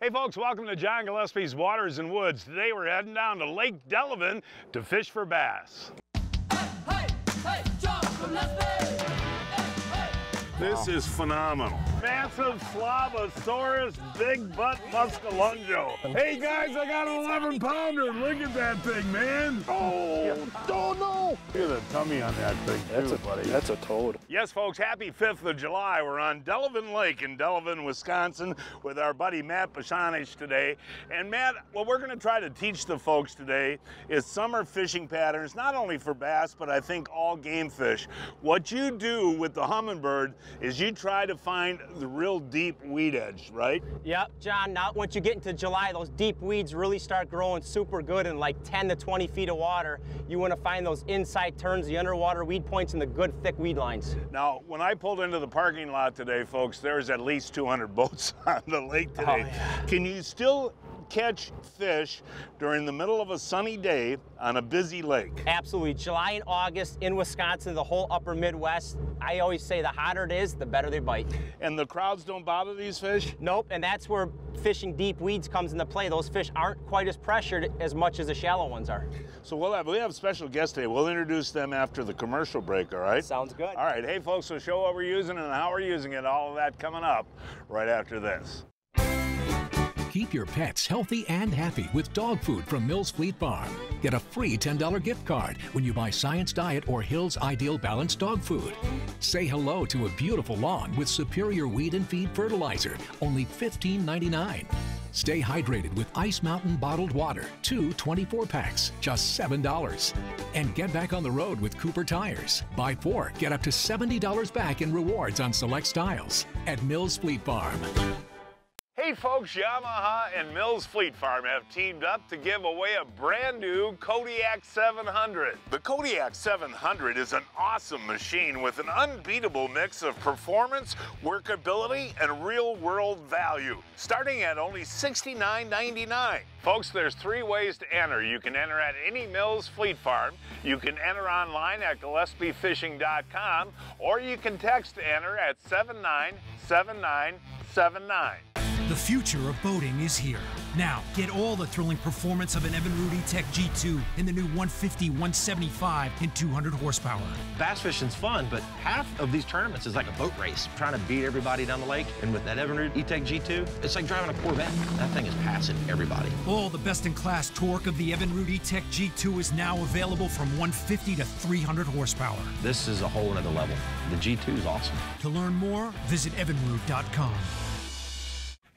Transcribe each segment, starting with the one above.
Hey folks, welcome to John Gillespie's Waters and Woods. Today we're heading down to Lake Delavan to fish for bass. Hey, John Gillespie! This is phenomenal. Massive Slavosaurus Big Butt Muscalungo. Hey guys, I got an 11-pounder. Look at that thing, man. Oh no. Look at the tummy on that thing too, buddy. That's a toad. Yes, folks, happy 5th of July. We're on Delavan Lake in Delavan, Wisconsin with our buddy Matt Bichanich today. And Matt, what we're gonna try to teach the folks today is summer fishing patterns, not only for bass, but I think all game fish. What you do with the hummingbird is you try to find the real deep weed edge, right? Yep, John, now once you get into July, those deep weeds really start growing super good in like 10 to 20 feet of water. You want to find those inside turns, the underwater weed points, and the good thick weed lines. Now, when I pulled into the parking lot today, folks, there's at least 200 boats on the lake today. Oh, yeah. Can you still catch fish during the middle of a sunny day on a busy lake? Absolutely. July and August in Wisconsin, the whole upper Midwest, I always say the hotter it is, the better they bite. And the crowds don't bother these fish? Nope, and that's where fishing deep weeds comes into play. Those fish aren't quite as pressured as much as the shallow ones are. So we have special guests today. We'll introduce them after the commercial break, all right? Sounds good. All right, hey folks, so show what we're using and how we're using it, all of that coming up right after this. Keep your pets healthy and happy with dog food from Mills Fleet Farm. Get a free $10 gift card when you buy Science Diet or Hill's Ideal Balanced Dog Food. Say hello to a beautiful lawn with superior weed and feed fertilizer, only $15.99. Stay hydrated with Ice Mountain bottled water, 2 24-packs, just $7. And get back on the road with Cooper tires. Buy 4, get up to $70 back in rewards on select styles at Mills Fleet Farm. Hey folks, Yamaha and Mills Fleet Farm have teamed up to give away a brand new Kodiak 700. The Kodiak 700 is an awesome machine with an unbeatable mix of performance, workability, and real-world value, starting at only $69.99. Folks, there's 3 ways to enter. You can enter at any Mills Fleet Farm, you can enter online at GillespieFishing.com, or you can text to enter at 797979. The future of boating is here. Now, get all the thrilling performance of an Evinrude E-Tech G2 in the new 150, 175, and 200 horsepower. Bass fishing's fun, but half of these tournaments is like a boat race, trying to beat everybody down the lake. And with that Evinrude E-Tech G2, it's like driving a Corvette. That thing is passing everybody. All the best-in-class torque of the Evinrude E-Tech G2 is now available from 150 to 300 horsepower. This is a whole nother level. The G2 is awesome. To learn more, visit evinrude.com.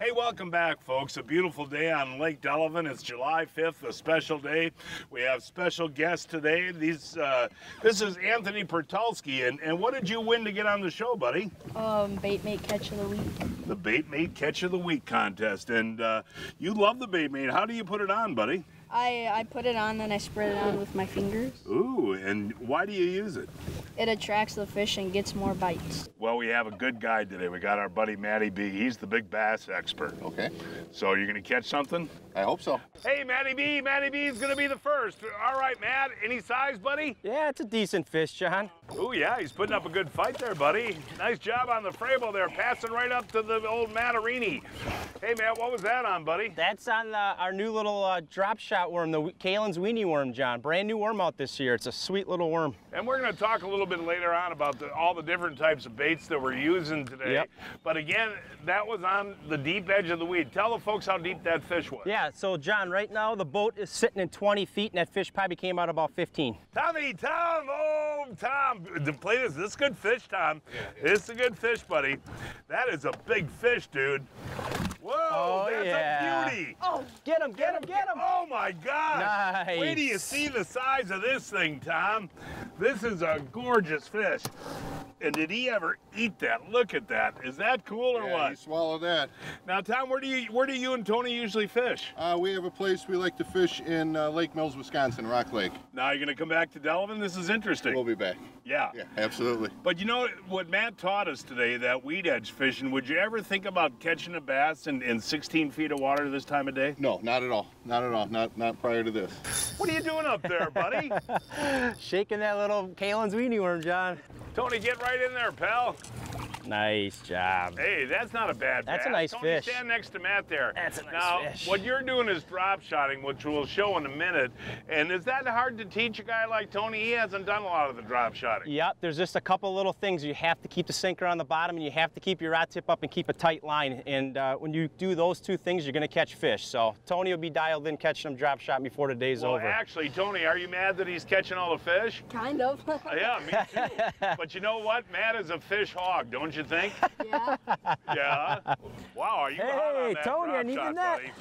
Hey, welcome back, folks. A beautiful day on Lake Delavan. It's July 5th, a special day. We have special guests today. This is Anthony Przytulski, and what did you win to get on the show, buddy? Bait mate catch of the week. The Bait Mate Catch of the Week contest, and you love the Bait Mate. How do you put it on, buddy? I put it on, then I spread it on with my fingers. Ooh, and why do you use it? It attracts the fish and gets more bites. Well, we have a good guide today. We got our buddy Matty B. He's the big bass expert. Okay. So you're gonna catch something? I hope so. Hey, Matty B. Matty B is gonna be the first. All right, Matt. Any size, buddy? Yeah, it's a decent fish, John. Oh yeah, he's putting up a good fight there, buddy. Nice job on the Frable there, passing right up to the old Matarini. Hey, Matt, what was that on, buddy? That's on our new little drop shot worm, the Kalen's weenie worm, John. Brand new worm out this year. It's a sweet little worm. And we're going to talk a little bit later on about all the different types of baits that we're using today. Yep. But again, that was on the deep edge of the weed. Tell the folks how deep that fish was. Yeah, so John, right now the boat is sitting in 20 feet and that fish probably came out about 15. Tom, oh, Tom, to play this is good fish, Tom. Yeah. It's a good fish, buddy. That is a big fish, dude. Whoa, oh, that's a beauty. Oh, get him, get him, get him. Oh my gosh. Nice. Wait till you see the size of this thing, Tom. This is a gorgeous fish. And did he ever eat that? Look at that. Is that cool or what? He swallowed that. Now, Tom, where do you and Tony usually fish? We have a place we like to fish in Lake Mills, Wisconsin, Rock Lake. Now you're going to come back to Delavan? This is interesting. We'll be back. Yeah. Yeah, absolutely. But you know what Matt taught us today, that weed edge fishing, would you ever think about catching a bass in 16 feet of water this time of day? No, not at all. Not at all. Not prior to this. What are you doing up there, buddy? Shaking that little Kalen's weenie worm, John. Tony, get right in there, pal. Nice job. Hey, that's not a bad That's bass. a nice Tony, fish. Stand next to Matt there. That's a nice now, fish. what you're doing is drop shotting, which we'll show in a minute. And is that hard to teach a guy like Tony? He hasn't done a lot of the drop shotting. Yep, there's just a couple little things. You have to keep the sinker on the bottom, and you have to keep your rod tip up and keep a tight line. And when you do those two things, you're going to catch fish. So Tony will be dialed in catching them drop shot before the day's over. Actually, Tony, are you mad that he's catching all the fish? Kind of. Yeah, me too. But you know what? Matt is a fish hog, don't you think? Yeah. Yeah. Wow, are you hot on Hey, that Tony, I drop needed shot, that. buddy?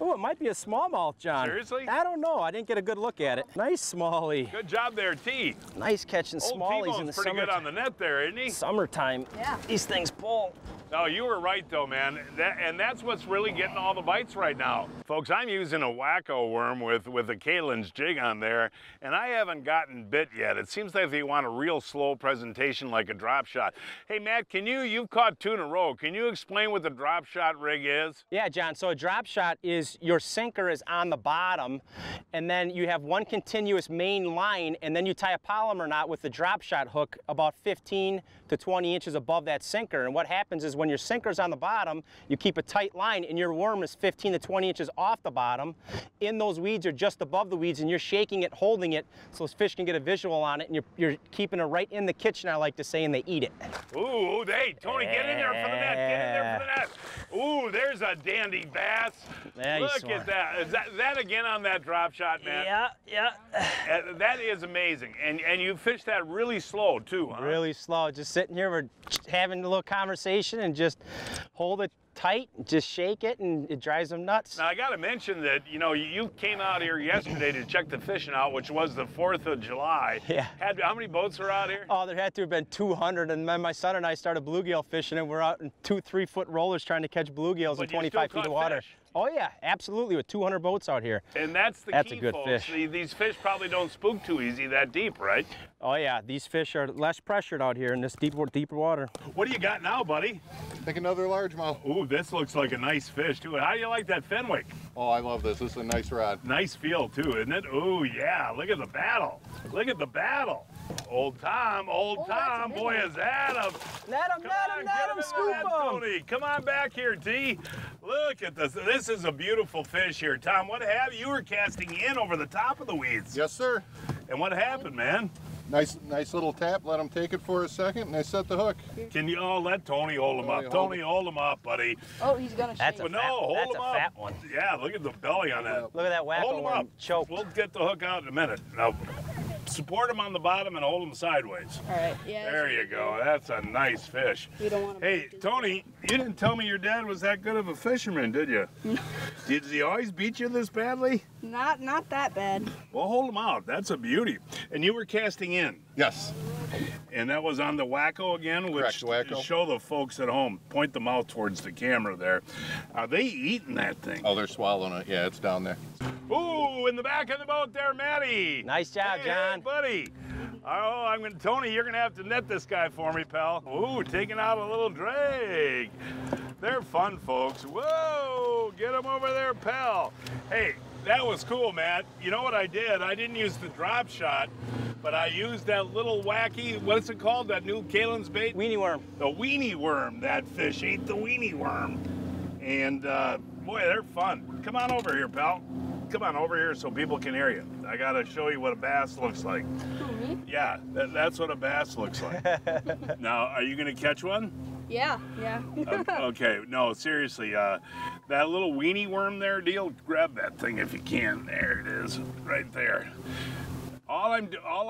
Oh, it might be a smallmouth, John. Seriously? I don't know. I didn't get a good look at it. Nice smallie. Good job there, T. Nice catching Old smallies T-Bone's in the pretty summer. good on the net there, isn't he? Summertime. Yeah. These things pull. No, you were right though, man. And that's what's really getting all the bites right now. Folks, I'm using a wacko worm with a Kalen's jig on there, and I haven't gotten bit yet. It seems like they want a real slow presentation like a drop shot. Hey, Matt, you've caught 2 in a row. Can you explain what the drop shot rig is? Yeah, John, so a drop shot is your sinker is on the bottom, and then you have one continuous main line, and then you tie a polymer knot with the drop shot hook about 15 to 20 inches above that sinker. And what happens is when your sinker's on the bottom, you keep a tight line, and your worm is 15 to 20 inches off the bottom. In those weeds or just above the weeds, and you're shaking it, holding it, so those fish can get a visual on it, and you're keeping it right in the kitchen, I like to say, and they eat it. Ooh, hey, Tony, get in there for the net. Get in there for the net. Ooh, there's a dandy bass. Yeah, Look at that. Is that again on that drop shot, Matt? Yeah. That is amazing. And you fish that really slow, too, huh? Really slow. Just sitting here, we're having a little conversation and just hold it tight, just shake it, and it drives them nuts. Now, I got to mention that, you came out here yesterday to check the fishing out, which was the 4th of July. Yeah. How many boats were out here? Oh, there had to have been 200, and then my son and I started bluegill fishing, and we're out in 2-3 foot rollers trying to catch bluegills in But you 25 still feet of caught water. fish. Oh yeah, absolutely, with 200 boats out here. And that's the That's key, a good folks. fish. These fish probably don't spook too easy that deep, right? Oh yeah, these fish are less pressured out here in this deeper water. What do you got now, buddy? I think another largemouth. Ooh, this looks like a nice fish, too. How do you like that Fenwick? Oh, I love this. This is a nice rod. Nice feel, too, isn't it? Ooh, yeah, look at the battle. Look at the battle. Old Tom, boy, is that a... Net him, scoop him. Tony, come on back here, T. Look at this. This is a beautiful fish here. Tom, what happened? You were casting in over the top of the weeds. Yes, sir. And what happened, man? Nice little tap. Let him take it for a second, and I set the hook. Can you let Tony hold him up? Tony, hold him up, buddy. Oh, he's gonna shake. That's a But no, fat, hold that's him a up. fat one. Yeah, look at the belly on that. Look at that Hold wacko him worm up. choke. We'll get the hook out in a minute. Now, support him on the bottom and hold him sideways. All right. Yeah. There you go. That's a nice fish. We don't want to. Hey, Tony, you didn't tell me your dad was that good of a fisherman, did you? Did he always beat you this badly? Not that bad. Well, hold him out. That's a beauty. And you were casting in. Yes. And that was on the wacko again, which Correct, wacko. show the folks at home. Point the mouth towards the camera there. Are they eating that thing? Oh, they're swallowing it. Yeah, it's down there. Ooh, in the back of the boat there, Matty. Nice job, Hey, John. hey, buddy. Oh, Tony, you're gonna have to net this guy for me, pal. Ooh, taking out a little drag. They're fun, folks. Whoa, get him over there, pal. Hey, that was cool, Matt. You know what I did? I didn't use the drop shot, but I used that little wacky, what is it called? That new Kalen's bait? Weenie worm. The weenie worm. That fish ate the weenie worm. And boy, they're fun. Come on over here, pal. Come on over here so people can hear you. I gotta show you what a bass looks like. Yeah, that's what a bass looks like. Now, are you gonna catch one? Yeah. Okay, no, seriously, that little weenie worm there deal, grab that thing if you can. There it is, right there. All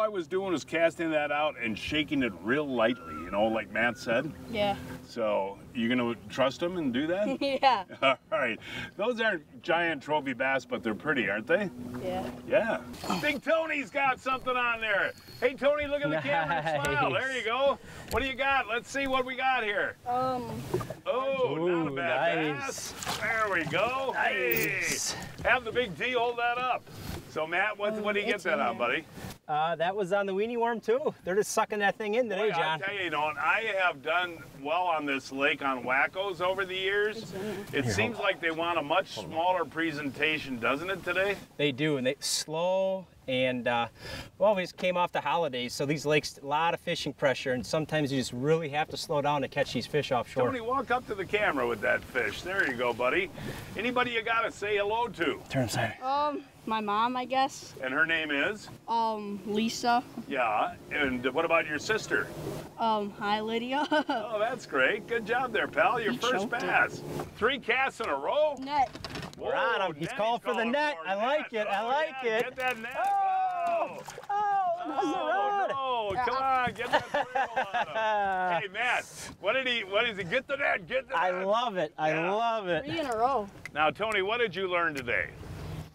I was doing was casting that out and shaking it real lightly, like Matt said. Yeah. So, you gonna trust him and do that? Yeah. All right. Those aren't giant trophy bass, but they're pretty, aren't they? Yeah. Yeah. Big Tony's got something on there. Hey, Tony, look at the camera and smile. There you go. What do you got? Let's see what we got here. Oh, not a bad nice. bass. There we go. Nice. Hey, have the big T hold that up. So, Matt, what do you get that on, buddy? That was on the weenie worm too. They're just sucking that thing in today, Boy, John. I'll tell you, I have done well on this lake on wackos over the years. It seems like they want a much smaller presentation, doesn't it, today? They do, and they slow And well, we just came off the holidays, so these lakes, a lot of fishing pressure, and sometimes you just really have to slow down to catch these fish offshore. Tony, walk up to the camera with that fish. There you go, buddy. Anybody you gotta say hello to? Turn side. My mom, I guess. And her name is? Lisa. Yeah, and what about your sister? Hi, Lydia. Oh, that's great. Good job there, pal. Your first pass. 3 casts in a row? Net. We're on him. He's calling for the net. I like it. I like it. Get that net. Oh, that's the rod. No, come on, get that thrill on him. Hey, Matt, what is he? Get the net, get the net. I love it. I love it. 3 in a row. Now, Tony, what did you learn today?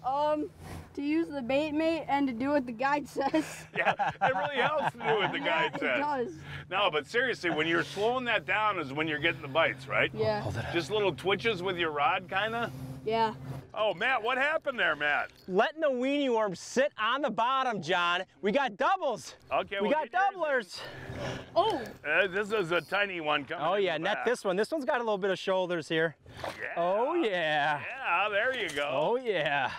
To use the bait mate and to do what the guide says. Yeah, it really helps to do what the guide says. It does. No, but seriously, when you're slowing that down is when you're getting the bites, right? Yeah. Just little twitches with your rod, kind of? Yeah. Oh, Matt, what happened there, Matt? Letting the weenie worm sit on the bottom, John. We got doubles. Okay, we got doublers. Oh. This is a tiny one coming. Oh, in yeah, the net back. this one. This one's got a little bit of shoulders here. Yeah. Oh, yeah. Yeah, there you go. Oh, yeah.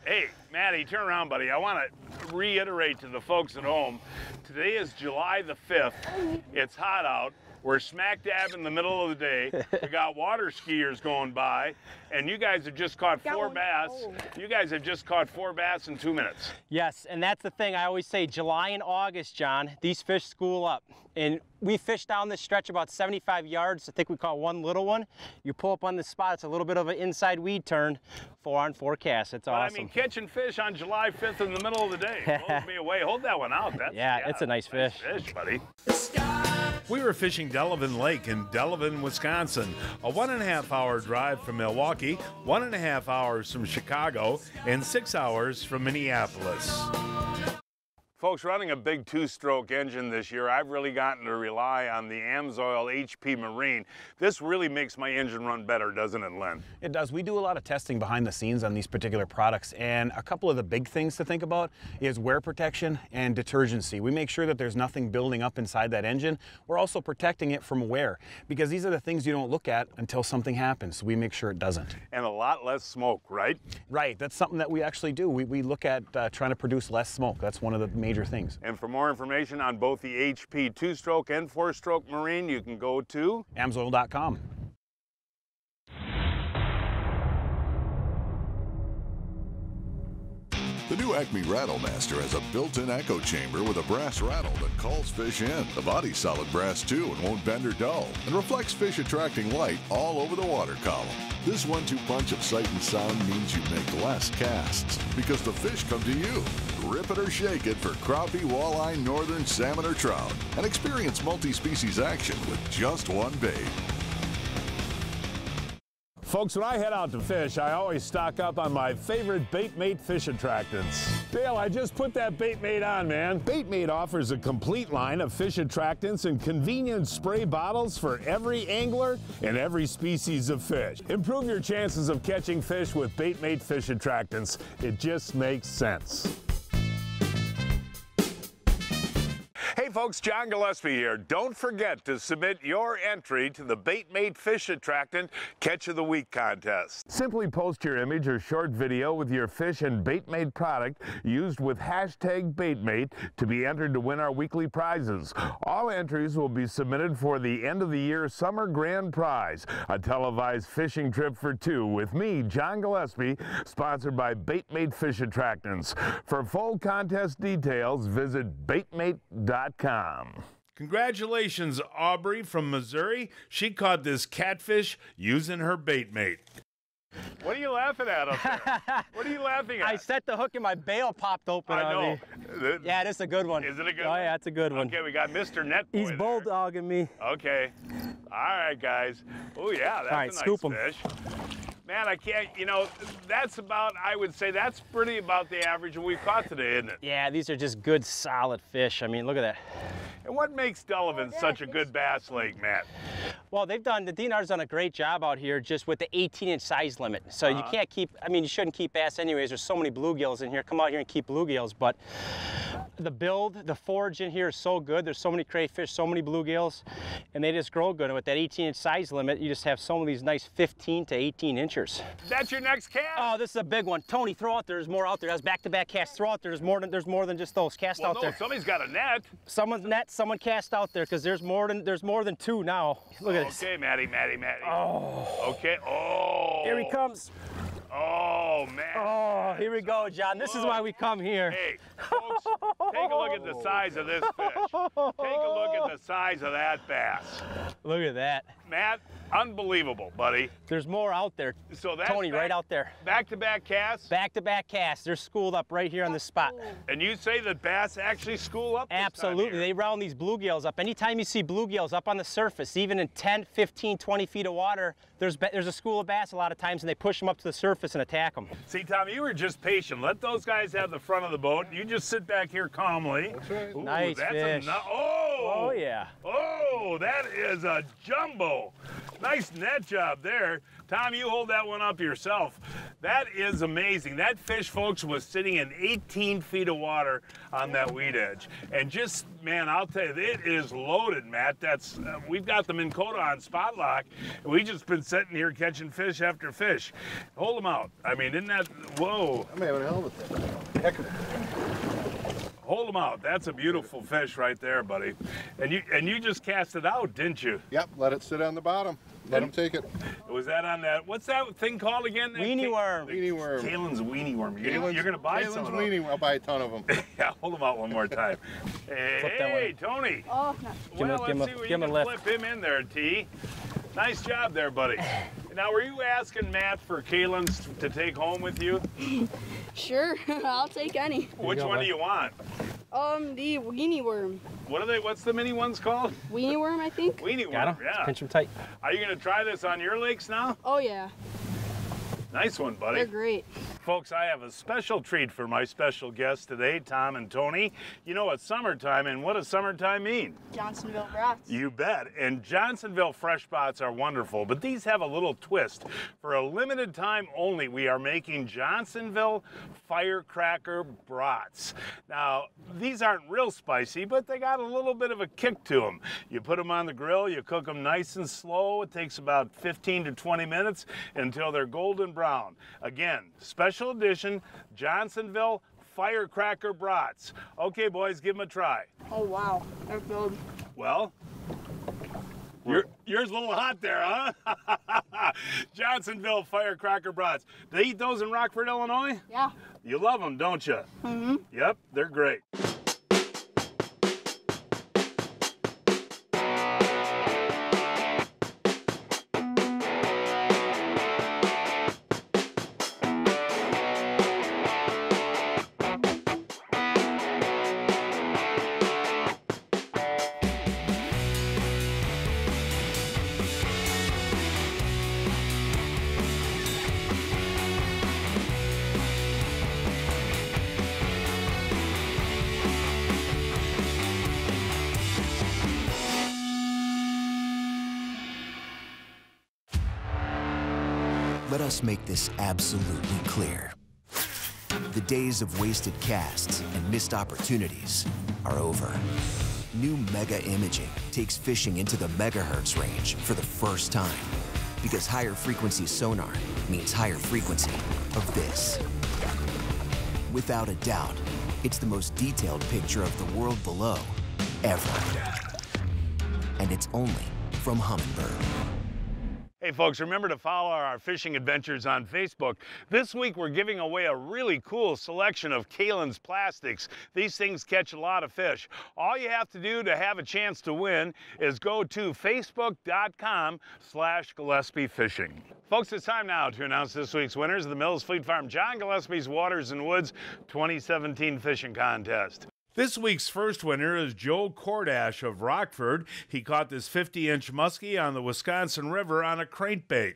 Hey, Matty, turn around, buddy. I want to reiterate to the folks at home, today is July the 5th. It's hot out. We're smack dab in the middle of the day. We got water skiers going by, and you guys have just caught 4 bass. You guys have just caught 4 bass in 2 minutes. Yes, and that's the thing. I always say July and August, John, these fish school up. And we fished down this stretch about 75 yards. I think we caught 1 little one. You pull up on the spot, it's a little bit of an inside weed turn, 4-on-4 cast. It's awesome. I mean, catching fish on July 5th in the middle of the day. Blows me away. Hold that one out. Yeah, it's a nice fish. Nice fish, buddy. We were fishing Delavan Lake in Delavan, Wisconsin, a 1.5-hour drive from Milwaukee, 1.5 hours from Chicago, and 6 hours from Minneapolis. Folks, running a big 2-stroke engine this year, I've really gotten to rely on the Amsoil HP Marine. This really makes my engine run better, doesn't it, Len? It does. We do a lot of testing behind the scenes on these particular products, and a couple of the big things to think about is wear protection and detergency. We make sure that there's nothing building up inside that engine. We're also protecting it from wear, because these are the things you don't look at until something happens, so we make sure it doesn't. And a lot less smoke, right? Right. That's something that we actually do. We look at trying to produce less smoke. That's one of the major things. And for more information on both the HP 2-stroke and 4-stroke Marine, you can go to Amsoil.com. The new Acme Rattlemaster has a built-in echo chamber with a brass rattle that calls fish in. The body's solid brass too and won't bend or dull, and reflects fish-attracting light all over the water column. This 1-2 punch of sight and sound means you make less casts, because the fish come to you. Rip it or shake it for crappie, walleye, northern, salmon, or trout, and experience multi-species action with just one bait. Folks, when I head out to fish, I always stock up on my favorite Bait Mate fish attractants. Dale, I just put that Bait Mate on, man. Bait Mate offers a complete line of fish attractants and convenient spray bottles for every angler and every species of fish. Improve your chances of catching fish with Bait Mate fish attractants. It just makes sense. Hey folks, John Gillespie here. Don't forget to submit your entry to the Bait Mate Fish Attractant Catch of the Week contest. Simply post your image or short video with your fish and Bait Mate product used with hashtag BaitMate to be entered to win our weekly prizes. All entries will be submitted for the end of the year summer grand prize, a televised fishing trip for 2 with me, John Gillespie, sponsored by Bait Mate Fish Attractants. For full contest details, visit baitmate.com. Congratulations, Aubrey from Missouri. She caught this catfish using her Bait Mate. What are you laughing at up there? What are you laughing at? I set the hook and my bail popped open I on know. me. Yeah, this is a good one. Is it a good one? one? Oh, yeah, it's a good one. Okay, we got Mr. Net Boy He's there. bulldogging me. Okay. All right, guys. Oh, yeah, that's All right, a nice scoop 'em. fish. Man, I can't, you know, that's about, I would say that's pretty about the average we caught today, isn't it? Yeah, these are just good, solid fish. I mean, look at that. And what makes Delavan such a good bass lake, Matt? Well, the DNR's done a great job out here just with the 18-inch size limit. So you can't keep, I mean, you shouldn't keep bass anyways. There's so many bluegills in here. Come out here and keep bluegills. But the build, the forage in here is so good. There's so many crayfish, so many bluegills, and they just grow good. And with that 18-inch size limit, you just have some of these nice 15 to 18 inchers. That's your next cast? Oh, this is a big one. Tony, throw out there. There's more out there. That's back-to-back casts. Throw out there. There's more than just those. Cast out there. Somebody's got a net. Someone's net. Someone cast out there because there's more than two now. Look at this. Okay, Matty. Oh. Okay. Oh. Here he comes. Oh, man. Oh, here we go, John. This is why we come here. Hey, folks, take a look at the size of this fish. Take a look at the size of that bass. Look at that. Matt, unbelievable, buddy. There's more out there. So that's Tony, right out there. Back-to-back casts? Back-to-back casts. They're schooled up right here on this spot. And you say that bass actually school up this Absolutely. time of year? They round these bluegills up. Anytime you see bluegills up on the surface, even in 10, 15, 20 feet of water, there's a school of bass a lot of times, and they push them up to the surface and attack them. See, Tom, you were just patient. Let those guys have the front of the boat. You just sit back here calmly. That's right. Ooh, Nice fish. Oh! Yeah. Oh, that is a jumbo. Nice net job there. Tom, you hold that one up yourself. That is amazing. That fish, folks, was sitting in 18 feet of water on that weed edge. And just, man, I'll tell you, it is loaded, Matt. That's we've got the Minn Kota on spot lock. And we just been sitting here catching fish after fish. Hold them out. I mean, isn't that, whoa. I'm having a hell of a thing. Heck of a Hold them out. That's a beautiful fish right there, buddy. And you just cast it out, didn't you? Yep, let it sit on the bottom. Let them take it. Was that on that, what's that thing called again? Weenie worm. Weenie worm. Kalen's weenie worm. You're going to buy some of them. Weenie, I'll buy a ton of them. Yeah, hold them out one more time. Hey, Tony. Oh, no. Well, let's see where you can flip him in there, T. Nice job there, buddy. Now, were you asking Matt for Kalen's to take home with you? Sure, I'll take any. Which one do you want? The weenie worm. What are they? What's the mini ones called? Weenie worm, I think. Weenie worm, Got him? yeah. Pinch him tight. Are you going to try this on your lakes now? Oh, yeah. Nice one, buddy. They're great. Folks, I have a special treat for my special guests today, Tom and Tony. You know, it's summertime, and what does summertime mean? Johnsonville brats. You bet. And Johnsonville fresh spots are wonderful, but these have a little twist. For a limited time only, we are making Johnsonville firecracker brats. Now, these aren't real spicy, but they got a little bit of a kick to them. You put them on the grill, you cook them nice and slow. It takes about 15 to 20 minutes until they're golden brown. Again, special edition Johnsonville firecracker brats. Okay, boys, give them a try. Oh, wow. They're good. Well, yours a little hot there, huh? Johnsonville firecracker brats. They eat those in Rockford, Illinois? Yeah. You love them, don't you? Mm-hmm. Yep, they're great. Let us make this absolutely clear. The days of wasted casts and missed opportunities are over. New Mega Imaging takes fishing into the megahertz range for the first time, because higher frequency sonar means higher frequency of this. Without a doubt, it's the most detailed picture of the world below ever. And it's only from Humminbird. Hey folks, remember to follow our fishing adventures on Facebook. This week we're giving away a really cool selection of Kalen's plastics. These things catch a lot of fish. All you have to do to have a chance to win is go to facebook.com/Gillespie Fishing. Folks, it's time now to announce this week's winners of the Mills Fleet Farm John Gillespie's Waters and Woods 2017 Fishing Contest. This week's first winner is Joe Cordash of Rockford. He caught this 50-inch muskie on the Wisconsin River on a crankbait.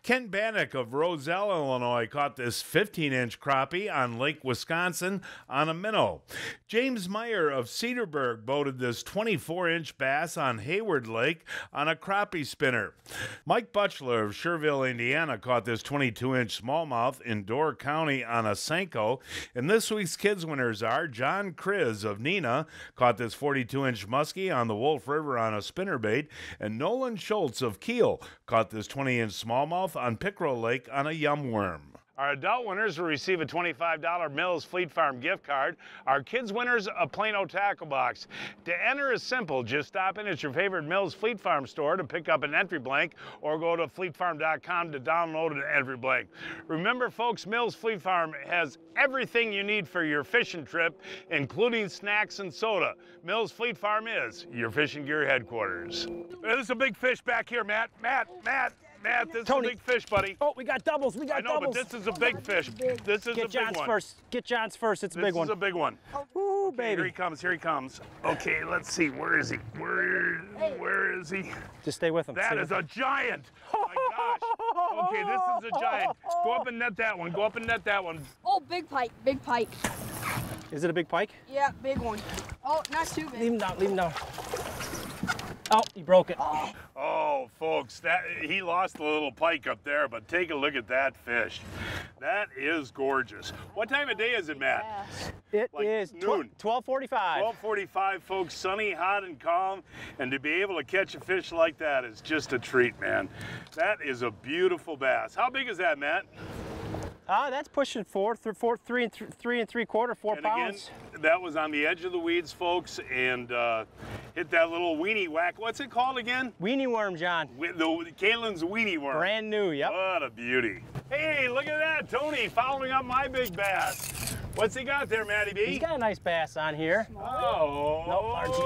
Ken Bannock of Roselle, Illinois caught this 15-inch crappie on Lake Wisconsin on a minnow. James Meyer of Cedarburg boated this 24-inch bass on Hayward Lake on a crappie spinner. Mike Butchler of Sherville, Indiana caught this 22-inch smallmouth in Door County on a Senko. And this week's kids winners are John Kriz of Neenah caught this 42-inch muskie on the Wolf River on a spinnerbait, and Nolan Schultz of Kiel caught this 20-inch smallmouth on Pickerel Lake on a yum worm. Our adult winners will receive a $25 Mills Fleet Farm gift card. Our kids winners, a Plano tackle box. To enter is simple. Just stop in at your favorite Mills Fleet Farm store to pick up an entry blank or go to fleetfarm.com to download an entry blank. Remember, folks, Mills Fleet Farm has everything you need for your fishing trip, including snacks and soda. Mills Fleet Farm is your fishing gear headquarters. There's a big fish back here, Matt, this is a big fish, buddy. Oh, we got doubles. We got doubles. I know, but this is a big fish. This is a big one. First. Get John's first. It's a big one. This is a big one. Ooh, okay, baby. Here he comes. Okay, let's see. Where is he? Where is he? Just stay with him. That is a giant. Oh my gosh. Okay, this is a giant. Go up and net that one. Oh, big pike. Is it a big pike? Yeah, big one. Oh, not too big. Leave him down. Oh, he broke it. Oh, folks, he lost a little pike up there, but take a look at that fish. That is gorgeous. What time of day is it, Matt? It is noon. 12:45. 12:45, folks. Sunny, hot, and calm. And to be able to catch a fish like that is just a treat, man. That is a beautiful bass. How big is that, Matt? That's pushing 3 3/4, 4 pounds. Again, that was on the edge of the weeds, folks, and hit that little weenie whack. What's it called again? Weenie worm, John. Caitlin's weenie worm. Brand new, yep. What a beauty. Hey, look at that, Tony following up my big bass. What's he got there, Matty B? He's got a nice bass on here. Oh. Nope, okay.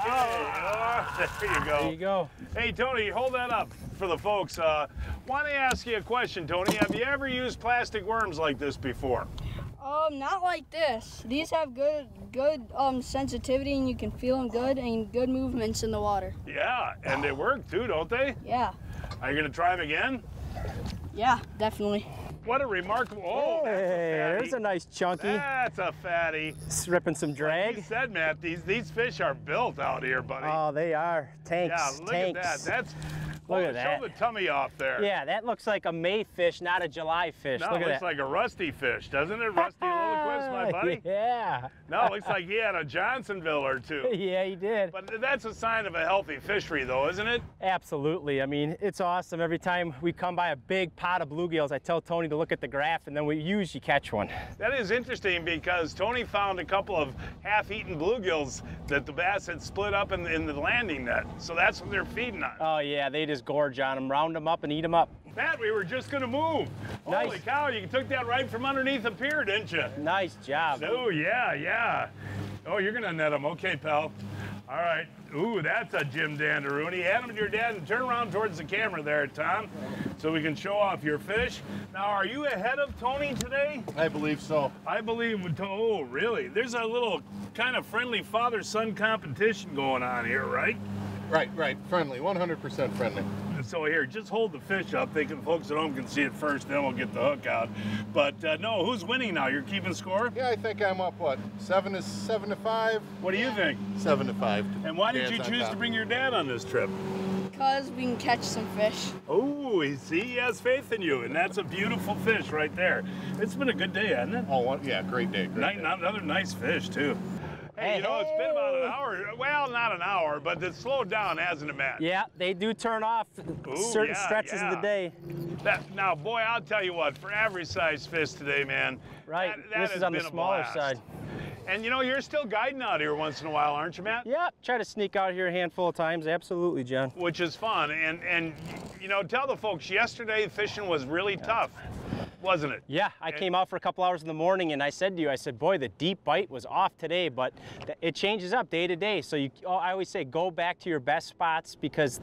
Oh, there you go. There you go. Hey, Tony, hold that up for the folks. Want to ask you a question, Tony. Have you ever used plastic worms like this before? Not like this. These have good sensitivity, and you can feel them good, and good movements in the water. Yeah, and they work too, don't they? Yeah. Are you gonna try them again? Yeah, definitely. What a remarkable, oh, hey, that's a fatty. There's a nice chunky. That's a fatty. It's ripping some drag. Like you said, Matt, these fish are built out here, buddy. Oh, they are. Tanks, yeah, look tanks. at that. That's, look at that. Show the tummy off there. Yeah, that looks like a May fish, not a July fish. No, look it at looks that. like a rusty fish, doesn't it? Rusty Lillquist, my buddy? Yeah. No, it looks like he had a Johnsonville or two. Yeah, he did. But that's a sign of a healthy fishery, though, isn't it? Absolutely. I mean, it's awesome. Every time we come by a big pot of bluegills, I tell Tony to look at the graph, and then we usually catch one. That is interesting because Tony found a couple of half-eaten bluegills that the bass had split up in the landing net. So that's what they're feeding on. Oh, yeah, they just gorge on them, round them up, and eat them up. Matt, we were just going to move. Nice. Holy cow, you took that right from underneath the pier, didn't you? Nice job. Oh, yeah. Oh, you're going to net them. Okay, pal. All right. Ooh, that's a Jim Dandaroony. Hand them to your dad and turn around towards the camera there, Tom, so we can show off your fish. Now, are you ahead of Tony today? I believe so. I believe, oh, really? There's a little kind of friendly father-son competition going on here, right? Right. Friendly, 100% friendly. So here, just hold the fish up. Folks at home can see it first, then we'll get the hook out. But no, who's winning now? You're keeping score? Yeah, I think I'm up, what, 7 to 5? What do you think? 7 to 5. And why did you choose to bring your dad on this trip? Because we can catch some fish. Oh, see, he has faith in you, and that's a beautiful fish right there. It's been a good day, hasn't it? Oh, yeah, great day. Another nice fish, too. Hey, you know, it's been about an hour. Well, not an hour, but it's slowed down, hasn't it, Matt? Yeah, they do turn off certain stretches of the day. Now, boy, I'll tell you what, for average size fish today, man. Right, this is on the smaller side. And you know, you're still guiding out here once in a while, aren't you, Matt? Yeah, try to sneak out here a handful of times, absolutely, John. Which is fun, and you know, tell the folks, yesterday fishing was really tough. wasn't it? Yeah, I came out for a couple hours in the morning and I said to you, I said, boy, the deep bite was off today, but it changes up day to day. So I always say go back to your best spots because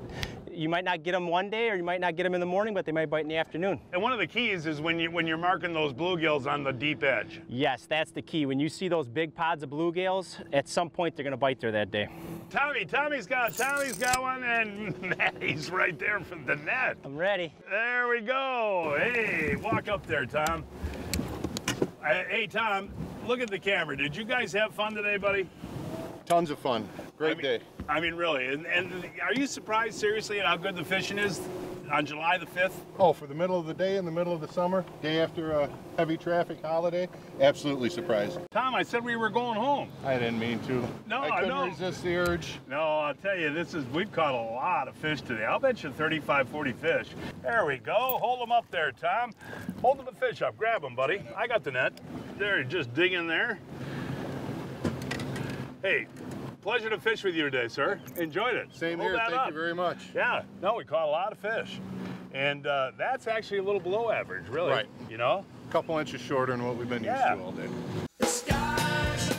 you might not get them one day or you might not get them in the morning, but they might bite in the afternoon. And one of the keys is when you're marking those bluegills on the deep edge. Yes, that's the key. When you see those big pods of bluegills, at some point they're gonna bite there that day. Tommy's got one, and Maddie's right there for the net. I'm ready. There we go. Hey, walk up there, Tom. Hey, Tom, look at the camera. Did you guys have fun today, buddy? Tons of fun. Great day. I mean, really. And are you surprised, seriously, at how good the fishing is on July the 5th? Oh, for the middle of the day in the middle of the summer, day after a heavy traffic holiday, absolutely surprised. Tom, I said we were going home. I didn't mean to. No, I couldn't resist the urge. No, I'll tell you, we've caught a lot of fish today. I'll bet you 35, 40 fish. There we go. Hold them up there, Tom. Hold the fish up. Grab them, buddy. I got the net. There, just dig in there. Hey, pleasure to fish with you today, sir. Enjoyed it. Same here. Thank you very much. Yeah. No, we caught a lot of fish. And that's actually a little below average, really. Right. You know? A couple inches shorter than what we've been used to all day.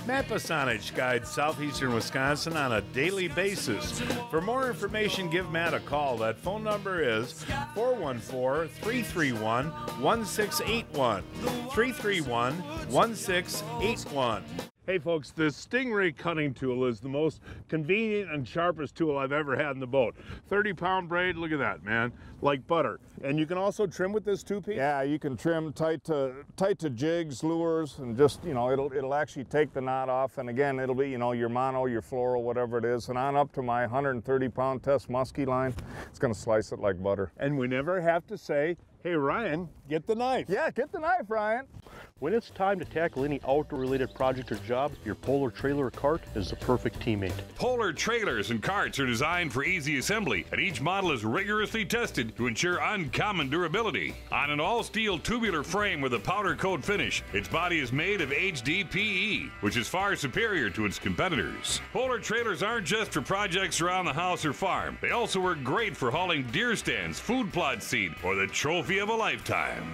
Matt Bichanich guides southeastern Wisconsin on a daily basis. For more information, give Matt a call. That phone number is 414-331-1681. 331-1681. Hey folks, the Stingray cutting tool is the most convenient and sharpest tool I've ever had in the boat. 30-pound braid, look at that, man, like butter. And you can also trim with this two-piece? Yeah, you can trim tight to jigs, lures, and just, you know, it'll actually take the knot off. And again, it'll be, you know, your mono, your floral, whatever it is. And on up to my 130-pound test muskie line, it's gonna slice it like butter. And we never have to say, hey, Ryan, get the knife. Yeah, get the knife, Ryan. When it's time to tackle any outdoor-related project or job, your Polar trailer or cart is the perfect teammate. Polar trailers and carts are designed for easy assembly, and each model is rigorously tested to ensure uncommon durability. On an all-steel tubular frame with a powder coat finish, its body is made of HDPE, which is far superior to its competitors. Polar trailers aren't just for projects around the house or farm. They also work great for hauling deer stands, food plot seed, or the trophy of a lifetime.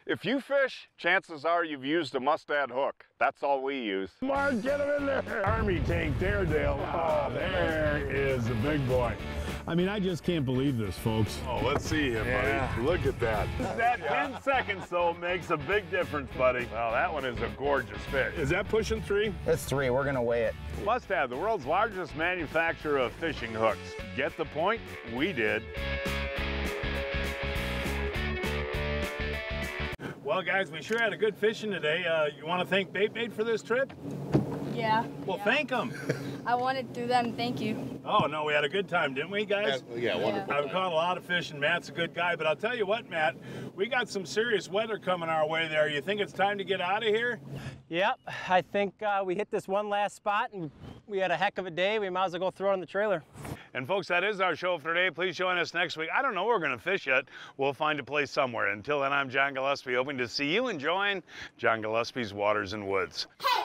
If you fish, chances are you've used a mustad hook. That's all we use. Mark, get him in there. Army tank there, Dale. Oh, there is a big boy. I mean, I just can't believe this, folks. Oh, let's see him, buddy. Look at that. That 10 seconds, though, makes a big difference, buddy. Well, that one is a gorgeous fish. Is that pushing 3? It's 3. We're going to weigh it. Mustad, the world's largest manufacturer of fishing hooks. Get the point? We did. Well, guys, we sure had a good fishing today. You want to thank Bait Bait for this trip? Yeah. Well, thank them. I wanted through them. Thank you. Oh, no, we had a good time, didn't we, guys? Yeah, wonderful. I've caught a lot of fish, and Matt's a good guy. But I'll tell you what, Matt, we got some serious weather coming our way there. You think it's time to get out of here? Yep, I think we hit this one last spot, and we had a heck of a day. We might as well go throw it on the trailer. And folks, that is our show for today. Please join us next week. I don't know where we're going to fish yet. We'll find a place somewhere. Until then, I'm John Gillespie, hoping to see you enjoying John Gillespie's Waters and Woods. Hey!